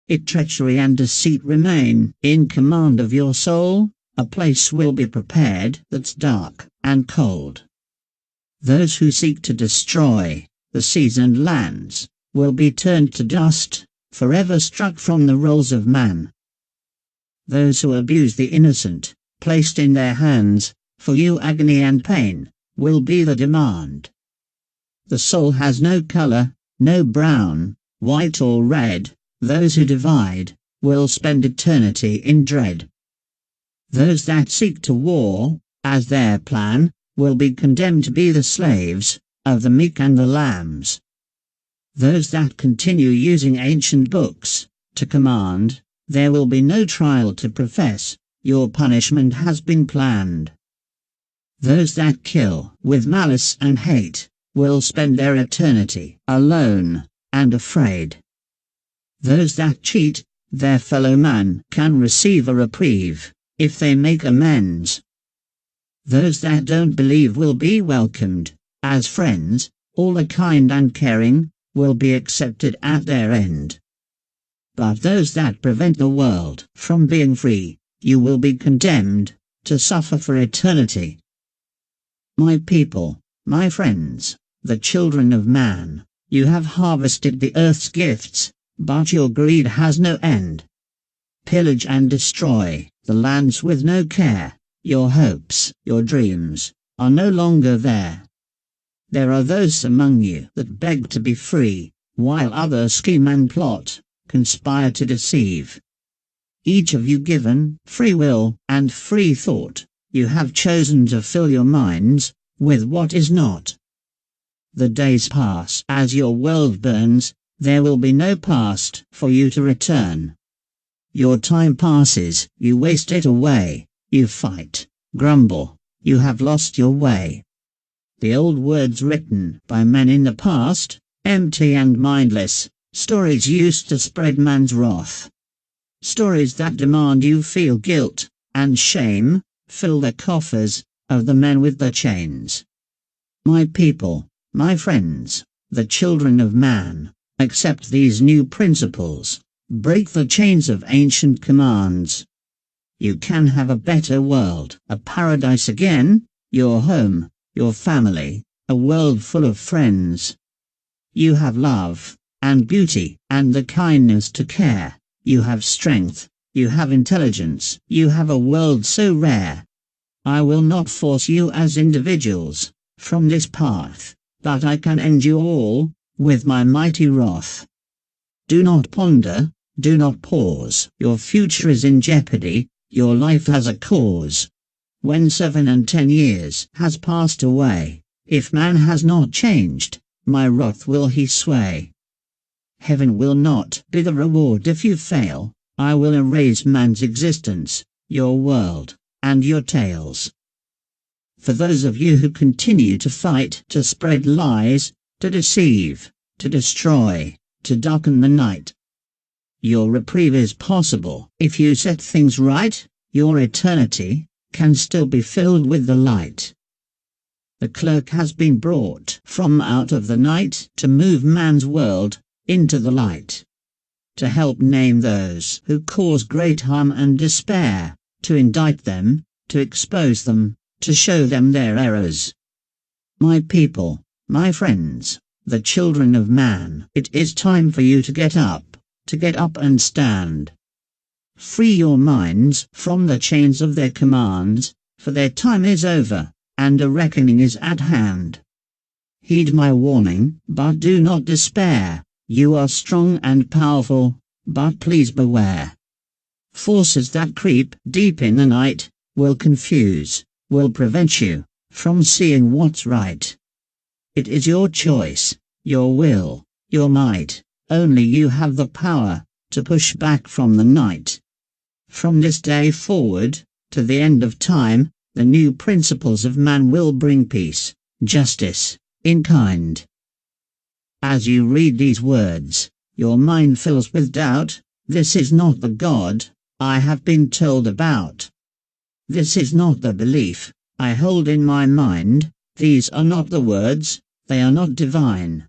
if treachery and deceit remain in command of your soul, a place will be prepared that's dark and cold. Those who seek to destroy the seas and lands will be turned to dust, forever struck from the rolls of man. Those who abuse the innocent, placed in their hands, for you agony and pain, will be the demand. The soul has no color, no brown, white or red. Those who divide will spend eternity in dread. Those that seek to war, as their plan, will be condemned to be the slaves of the meek and the lambs. Those that continue using ancient books to command, there will be no trial to profess, your punishment has been planned. Those that kill with malice and hate will spend their eternity alone and afraid. Those that cheat their fellow man can receive a reprieve if they make amends. Those that don't believe will be welcomed as friends, all the kind and caring will be accepted at their end. But those that prevent the world from being free, you will be condemned to suffer for eternity. My people, my friends, the children of man, you have harvested the earth's gifts, but your greed has no end. Pillage and destroy the lands with no care, your hopes, your dreams, are no longer there. There are those among you that beg to be free, while others scheme and plot, conspire to deceive. Each of you given free will and free thought, you have chosen to fill your minds with what is not. The days pass as your world burns, there will be no past for you to return. Your time passes, you waste it away, you fight, grumble, you have lost your way. The old words written by men in the past, empty and mindless, stories used to spread man's wrath. Stories that demand you feel guilt and shame, fill the coffers of the men with the chains. My people, my friends, the children of man, accept these new principles, break the chains of ancient commands. You can have a better world, a paradise again, your home, your family, a world full of friends. You have love, and beauty, and the kindness to care. You have strength, you have intelligence, you have a world so rare. I will not force you as individuals from this path, but I can end you all with my mighty wrath. Do not ponder, do not pause, your future is in jeopardy, your life has a cause. When 7 and 10 years has passed away, if man has not changed, my wrath will he sway. Heaven will not be the reward if you fail, I will erase man's existence, your world, and your tales. For those of you who continue to fight, to spread lies, to deceive, to destroy, to darken the night, your reprieve is possible. If you set things right, your eternity can still be filled with the light. The clerk has been brought from out of the night to move man's world into the light, to help name those who cause great harm and despair, to indict them, to expose them, to show them their errors. My people, my friends, the children of man, it is time for you to get up and stand. Free your minds from the chains of their commands, for their time is over, and a reckoning is at hand. Heed my warning, but do not despair. You are strong and powerful, but please beware. Forces that creep deep in the night will confuse, will prevent you from seeing what's right. It is your choice, your will, your might. Only you have the power to push back from the night. From this day forward, to the end of time, the new principles of man will bring peace, justice, in kind. As you read these words, your mind fills with doubt. This is not the God I have been told about. This is not the belief I hold in my mind. These are not the words, they are not divine.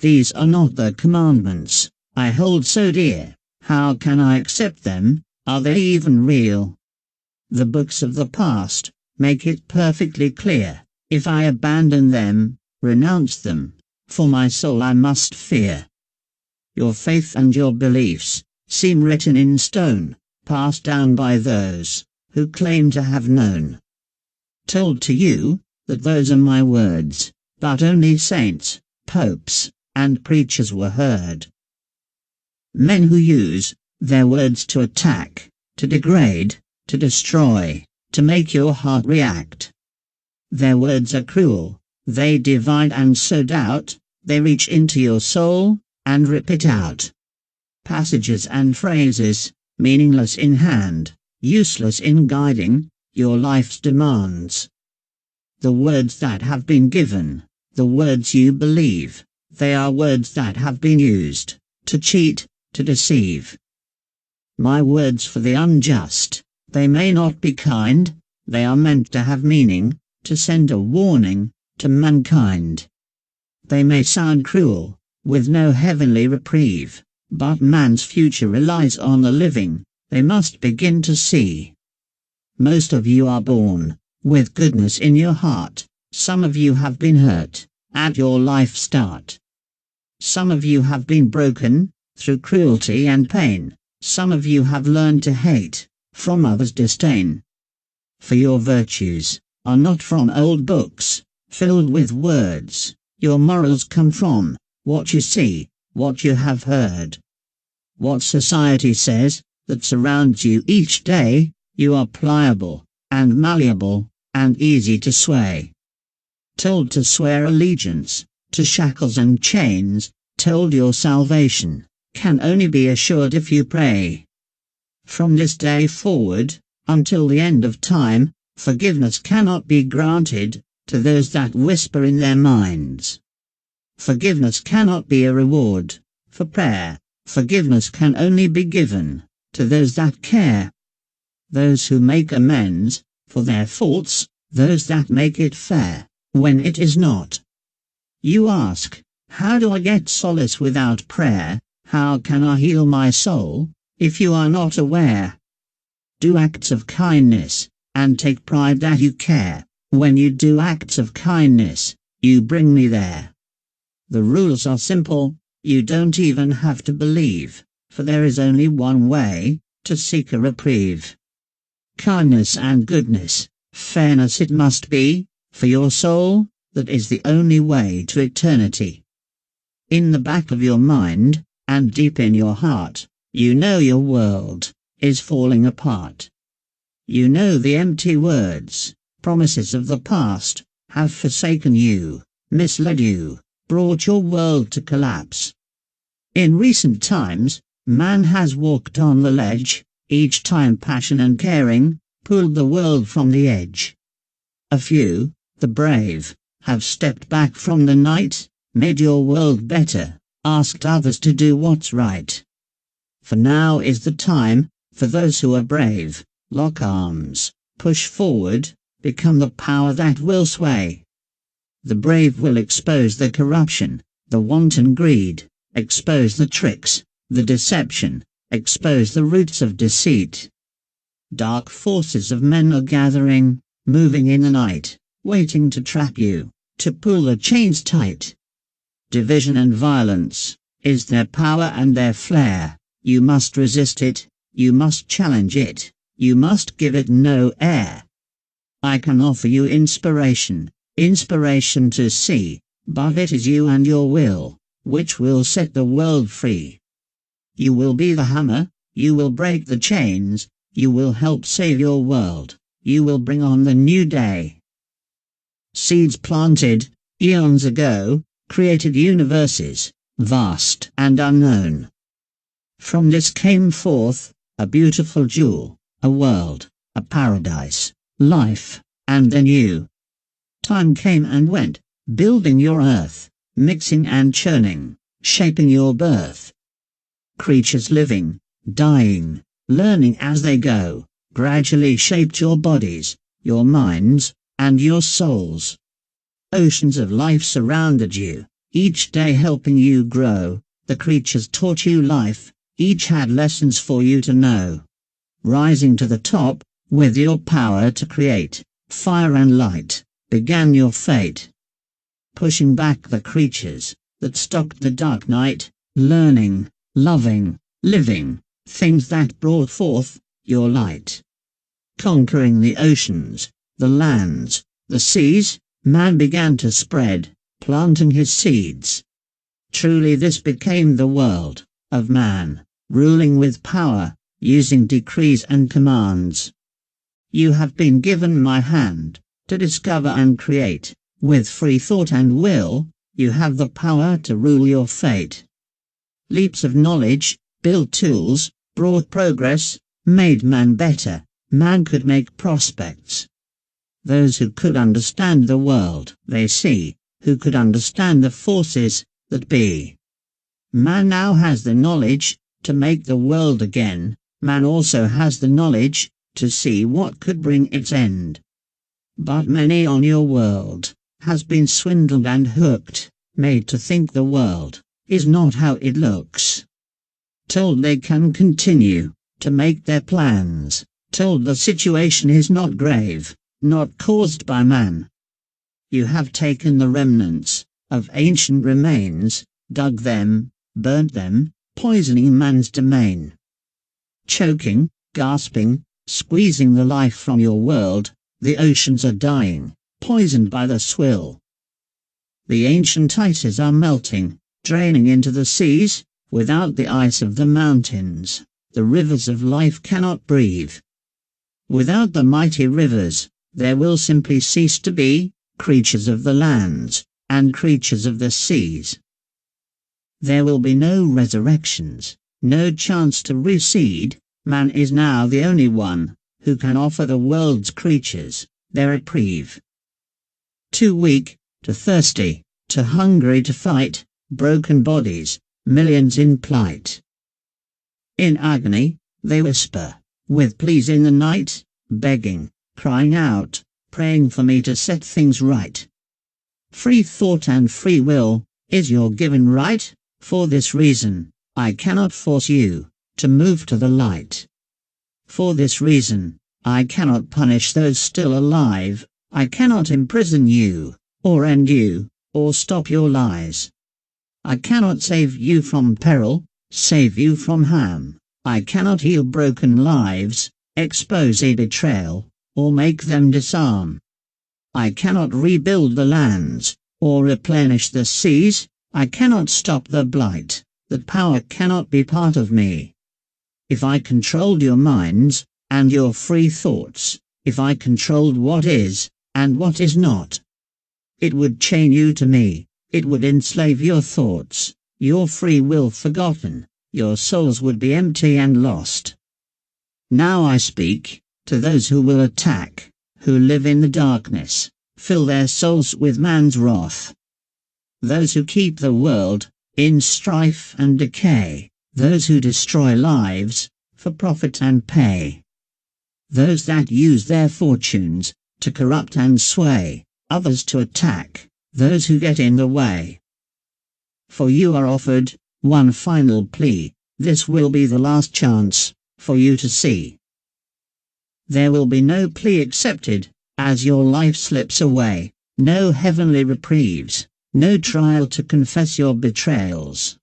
These are not the commandments I hold so dear. How can I accept them? Are they even real? The books of the past make it perfectly clear. If I abandon them, renounce them, for my soul I must fear. Your faith and your beliefs seem written in stone, passed down by those who claim to have known. Told to you that those are my words, but only saints, popes, and preachers were heard. Men who use their words to attack, to degrade, to destroy, to make your heart react. Their words are cruel, they divide and sow doubt, they reach into your soul and rip it out. Passages and phrases, meaningless in hand, useless in guiding your life's demands. The words that have been given, the words you believe, they are words that have been used to cheat, to deceive. My words for the unjust, they may not be kind, they are meant to have meaning, to send a warning to mankind. They may sound cruel, with no heavenly reprieve, but man's future relies on the living, they must begin to see. Most of you are born with goodness in your heart, some of you have been hurt at your life start. Some of you have been broken through cruelty and pain, some of you have learned to hate from others' disdain. For your virtues are not from old books filled with words, your morals come from what you see, what you have heard. What society says that surrounds you each day, you are pliable and malleable and easy to sway. Told to swear allegiance to shackles and chains, told your salvation can only be assured if you pray. From this day forward, until the end of time, forgiveness cannot be granted to those that whisper in their minds. Forgiveness cannot be a reward for prayer, forgiveness can only be given to those that care. Those who make amends for their faults, those that make it fair when it is not. You ask, how do I get solace without prayer? How can I heal my soul if you are not aware? Do acts of kindness and take pride that you care. When you do acts of kindness, you bring me there. The rules are simple, you don't even have to believe, for there is only one way to seek a reprieve. Kindness and goodness, fairness it must be, for your soul, that is the only way to eternity. In the back of your mind, and deep in your heart, you know your world is falling apart. You know the empty words, promises of the past, have forsaken you, misled you, brought your world to collapse. In recent times, man has walked on the ledge, each time passion and caring pulled the world from the edge. A few, the brave, have stepped back from the night, made your world better, asked others to do what's right. For now is the time, for those who are brave, lock arms, push forward, become the power that will sway. The brave will expose the corruption, the wanton greed, expose the tricks, the deception, expose the roots of deceit. Dark forces of men are gathering, moving in the night, waiting to trap you, to pull the chains tight. Division and violence is their power and their flair. You must resist it, you must challenge it, you must give it no air. I can offer you inspiration, inspiration to see, but it is you and your will, which will set the world free. You will be the hammer, you will break the chains, you will help save your world, you will bring on the new day. Seeds planted, eons ago, created universes, vast and unknown. From this came forth a beautiful jewel, a world, a paradise, life, and then you. Time came and went, building your earth, mixing and churning, shaping your birth. Creatures living, dying, learning as they go, gradually shaped your bodies, your minds, and your souls. Oceans of life surrounded you, each day helping you grow. The creatures taught you life, each had lessons for you to know. Rising to the top, with your power to create, fire and light, began your fate. Pushing back the creatures that stalked the dark night, learning, loving, living, things that brought forth your light. Conquering the oceans, the lands, the seas, man began to spread, planting his seeds. Truly this became the world of man, ruling with power, using decrees and commands. You have been given my hand, to discover and create, with free thought and will, you have the power to rule your fate. Leaps of knowledge, built tools, brought progress, made man better, man could make prospects. Those who could understand the world they see, who could understand the forces that be. Man now has the knowledge to make the world again, man also has the knowledge to see what could bring its end. But many on your world has been swindled and hooked, made to think the world is not how it looks. Told they can continue to make their plans, told the situation is not grave, not caused by man. You have taken the remnants of ancient remains, dug them, burnt them, poisoning man's domain. Choking, gasping, squeezing the life from your world, the oceans are dying, poisoned by the swill. The ancient ices are melting, draining into the seas, without the ice of the mountains, the rivers of life cannot breathe. Without the mighty rivers, there will simply cease to be creatures of the lands, and creatures of the seas. There will be no resurrections, no chance to reseed. Man is now the only one who can offer the world's creatures their reprieve. Too weak, too thirsty, too hungry to fight, broken bodies, millions in plight. In agony, they whisper, with pleas in the night, begging, crying out, praying for me to set things right. Free thought and free will is your given right. For this reason, I cannot force you to move to the light. For this reason, I cannot punish those still alive, I cannot imprison you, or end you, or stop your lies. I cannot save you from peril, save you from harm, I cannot heal broken lives, expose a betrayal, or make them disarm. I cannot rebuild the lands, or replenish the seas, I cannot stop the blight, that power cannot be part of me. If I controlled your minds, and your free thoughts, if I controlled what is, and what is not, it would chain you to me, it would enslave your thoughts, your free will forgotten, your souls would be empty and lost. Now I speak to those who will attack, who live in the darkness, fill their souls with man's wrath. Those who keep the world in strife and decay, those who destroy lives for profit and pay. Those that use their fortunes to corrupt and sway, others to attack, those who get in the way. For you are offered one final plea, this will be the last chance for you to see. There will be no plea accepted as your life slips away, no heavenly reprieves, no trial to confess your betrayals.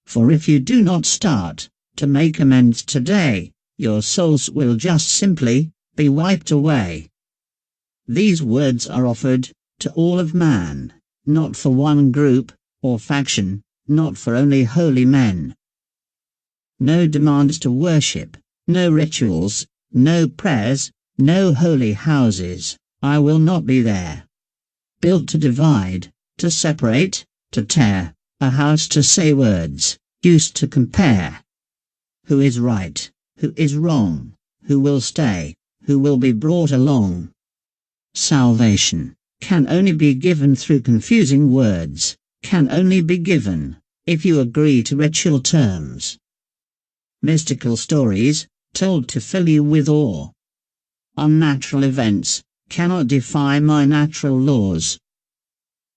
For if you do not start to make amends today, your souls will just simply be wiped away. These words are offered to all of man, not for one group or faction, not for only holy men. No demands to worship, no rituals, no prayers, no holy houses, I will not be there. Built to divide, to separate, to tear, a house to say words, used to compare. Who is right, who is wrong, who will stay, who will be brought along? Salvation can only be given through confusing words, can only be given if you agree to ritual terms. Mystical stories, told to fill you with awe. Unnatural events cannot defy my natural laws.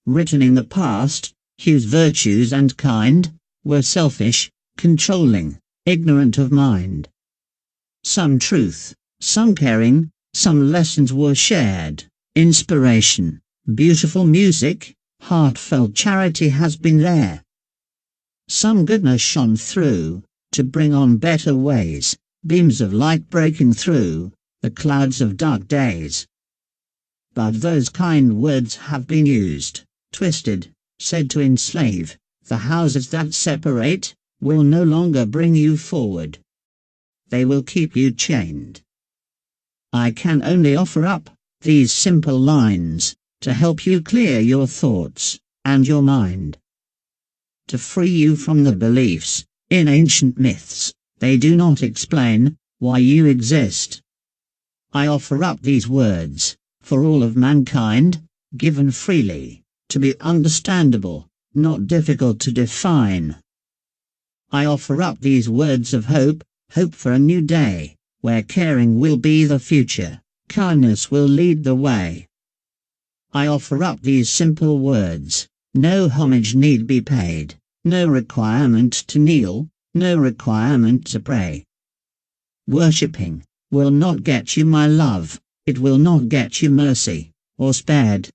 Written in the past, whose virtues and kind were selfish, controlling, ignorant of mind. Some truth, some caring, some lessons were shared, inspiration, beautiful music, heartfelt charity has been there. Some goodness shone through, to bring on better ways, beams of light breaking through the clouds of dark days. But those kind words have been used, twisted, said to enslave. The houses that separate will no longer bring you forward. They will keep you chained. I can only offer up these simple lines to help you clear your thoughts and your mind, to free you from the beliefs in ancient myths. They do not explain why you exist. I offer up these words for all of mankind, given freely, to be understandable, not difficult to define. I offer up these words of hope, hope for a new day, where caring will be the future, kindness will lead the way. I offer up these simple words, no homage need be paid, no requirement to kneel, no requirement to pray. Worshipping will not get you my love, it will not get you mercy, or spared.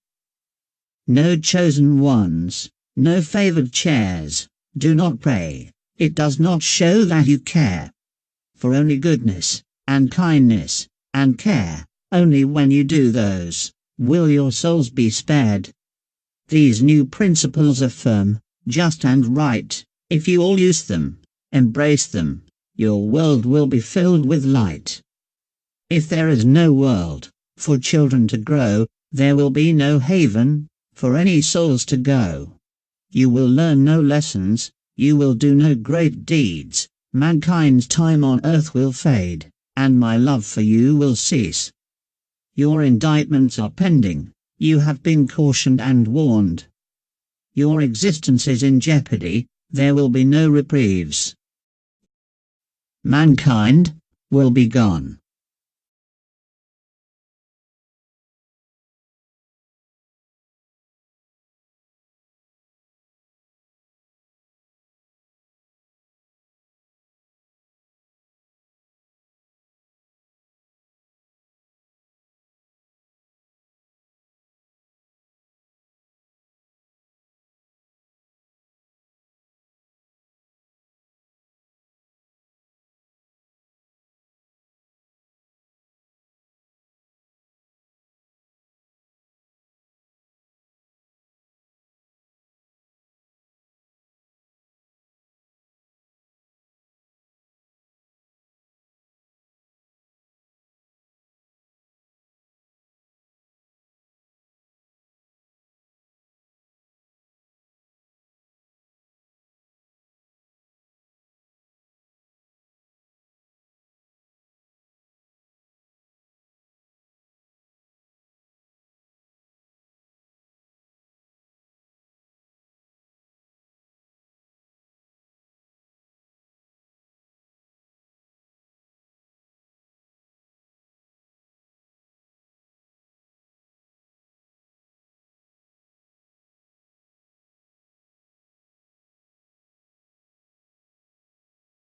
No chosen ones, no favored chairs, do not pray, it does not show that you care. For only goodness, and kindness, and care, only when you do those, will your souls be spared. These new principles are firm, just and right, if you all use them, embrace them, your world will be filled with light. If there is no world for children to grow, there will be no haven for any souls to go. You will learn no lessons, you will do no great deeds, mankind's time on earth will fade, and my love for you will cease. Your indictments are pending, you have been cautioned and warned. Your existence is in jeopardy, there will be no reprieves. Mankind will be gone.